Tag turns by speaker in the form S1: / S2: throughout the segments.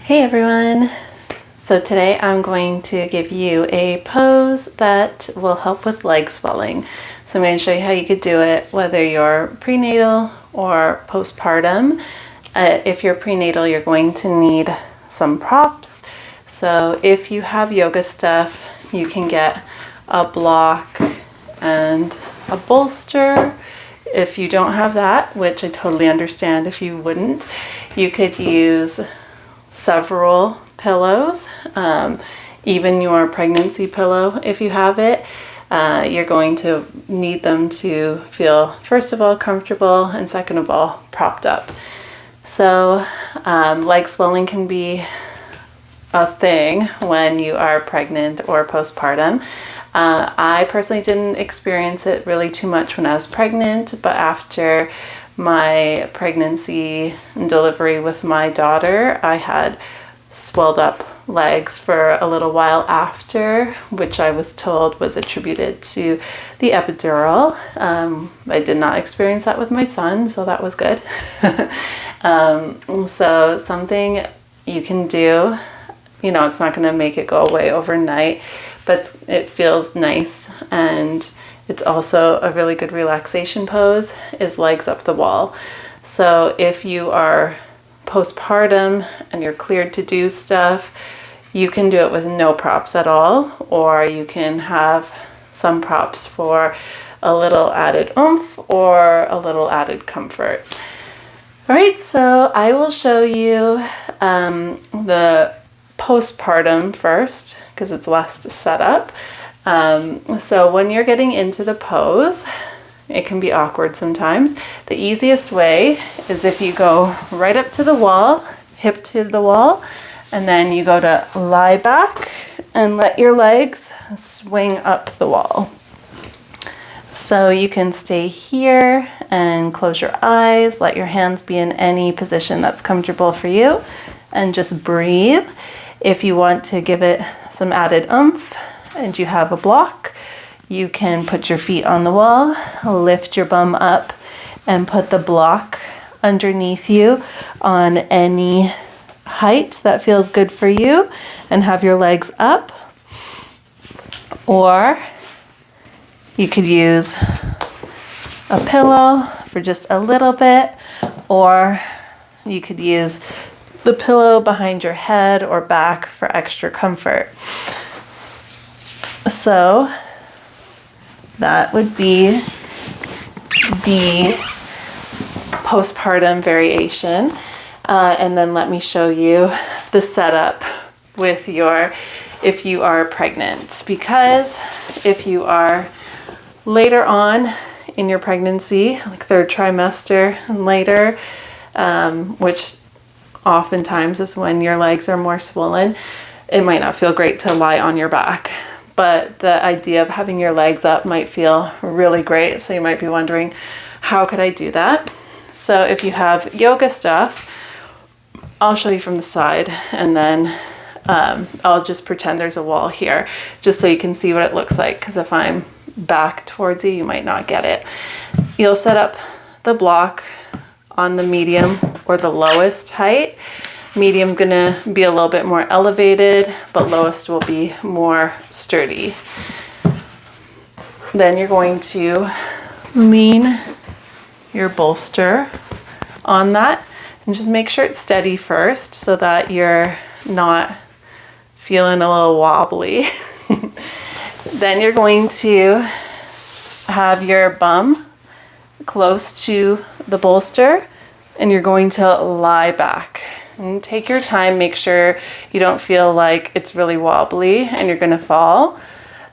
S1: Hey everyone! So today I'm going to give you a pose that will help with leg swelling. So I'm going to show you how you could do it whether you're prenatal or postpartum. If you're prenatal, you're going to need some props. So if you have yoga stuff, you can get a block and a bolster. If you don't have that, which I totally understand if you wouldn't, you could use several pillows, even your pregnancy pillow if you have it. You're going to need them to feel, first of all, comfortable, and second of all, propped up. So leg swelling can be a thing when you are pregnant or postpartum. I personally didn't experience it really too much when I was pregnant, but after my pregnancy and delivery with my daughter, I had swelled up legs for a little while after, which I was told was attributed to the epidural. I did not experience that with my son, so that was good. So something you can do, it's not going to make it go away overnight, but it feels nice, and it's also a really good relaxation pose, is legs up the wall. So if you are postpartum and you're cleared to do stuff, you can do it with no props at all, or you can have some props for a little added oomph or a little added comfort. All right, so I will show you the postpartum first because it's less to set up. So when you're getting into the pose, it can be awkward sometimes. The easiest way is if you go right up to the wall, hip to the wall, and then you go to lie back and let your legs swing up the wall. So you can stay here and close your eyes, let your hands be in any position that's comfortable for you, and just breathe. If you want to give it some added oomph and you have a block, you can put your feet on the wall, lift your bum up, and put the block underneath you on any height that feels good for you, and have your legs up. Or you could use a pillow for just a little bit, or you could use the pillow behind your head or back for extra comfort. So that would be the postpartum variation. And then let me show you the setup with if you are pregnant. Because if you are later on in your pregnancy, like third trimester and later, which oftentimes is when your legs are more swollen, it might not feel great to lie on your back. But the idea of having your legs up might feel really great. So you might be wondering, how could I do that? So if you have yoga stuff, I'll show you from the side, and then I'll just pretend there's a wall here, just so you can see what it looks like, because if I'm back towards you, you might not get it. You'll set up the block on the medium or the lowest height. Medium gonna be a little bit more elevated, but lowest will be more sturdy. Then you're going to lean your bolster on that, and just make sure it's steady first so that you're not feeling a little wobbly. Then you're going to have your bum close to the bolster, and you're going to lie back. And take your time, make sure you don't feel like it's really wobbly and you're gonna fall.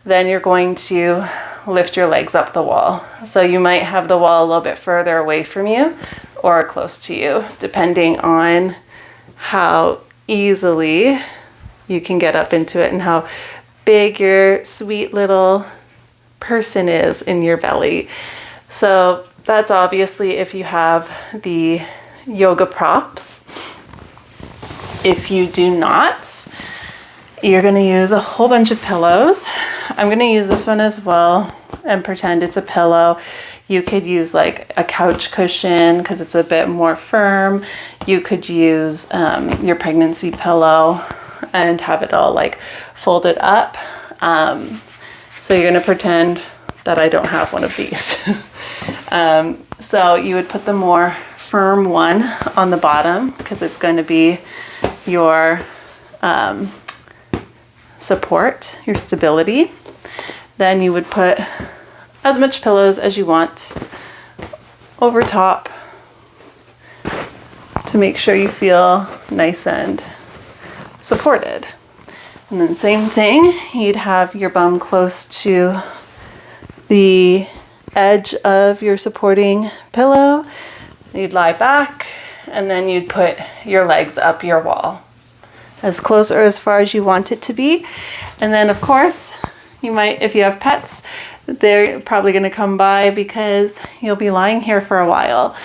S1: Then you're going to lift your legs up the wall. So you might have the wall a little bit further away from you or close to you, depending on how easily you can get up into it and how big your sweet little person is in your belly. So that's obviously if you have the yoga props. If you do not, you're going to use a whole bunch of pillows. I'm going to use this one as well and pretend it's a pillow. You could use like a couch cushion because it's a bit more firm. You could use your pregnancy pillow and have it all like folded up. So you're gonna pretend that I don't have one of these. So you would put the more firm one on the bottom because it's going to be your support, your stability. Then you would put as much pillows as you want over top to make sure you feel nice and supported. And then same thing, you'd have your bum close to the edge of your supporting pillow. You'd lie back and then you'd put your legs up your wall as close or as far as you want it to be. And then of course, you might, if you have pets, they're probably going to come by because you'll be lying here for a while.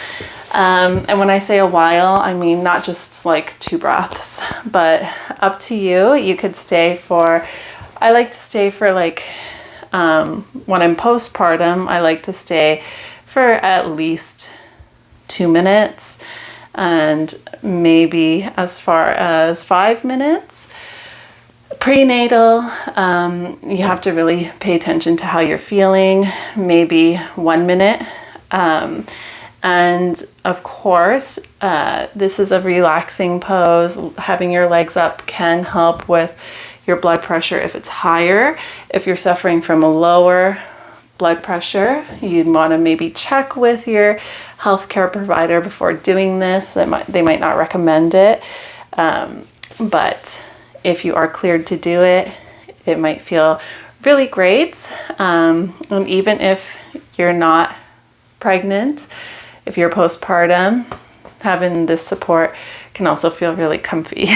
S1: And when I say a while, I mean not just like 2 breaths, but up to you. You could stay for, I like to stay for like, when I'm postpartum, I like to stay for at least 2 minutes and maybe as far as 5 minutes. Prenatal, you have to really pay attention to how you're feeling, maybe 1 minute. And of course, this is a relaxing pose. Having your legs up can help with your blood pressure if it's higher. If you're suffering from a lower blood pressure, you'd want to maybe check with your healthcare provider before doing this. They might not recommend it, but if you are cleared to do it, it might feel really great. And even if you're not pregnant, if you're postpartum, having this support can also feel really comfy.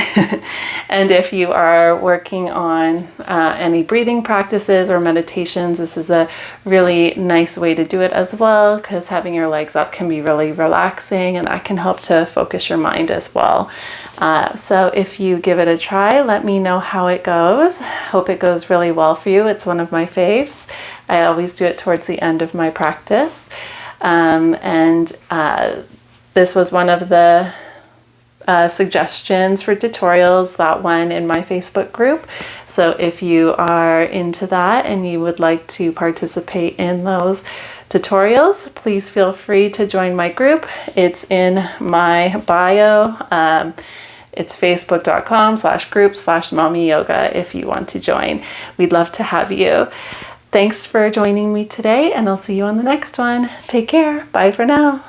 S1: And if you are working on any breathing practices or meditations, this is a really nice way to do it as well, because having your legs up can be really relaxing and that can help to focus your mind as well. So if you give it a try, let me know how it goes. Hope it goes really well for you. It's one of my faves. I always do it towards the end of my practice. This was one of the suggestions for tutorials, that one in my Facebook group. So if you are into that and you would like to participate in those tutorials, please feel free to join my group. It's in my bio. It's facebook.com/group/mommy yoga if you want to join. We'd love to have you. Thanks for joining me today, and I'll see you on the next one. Take care. Bye for now.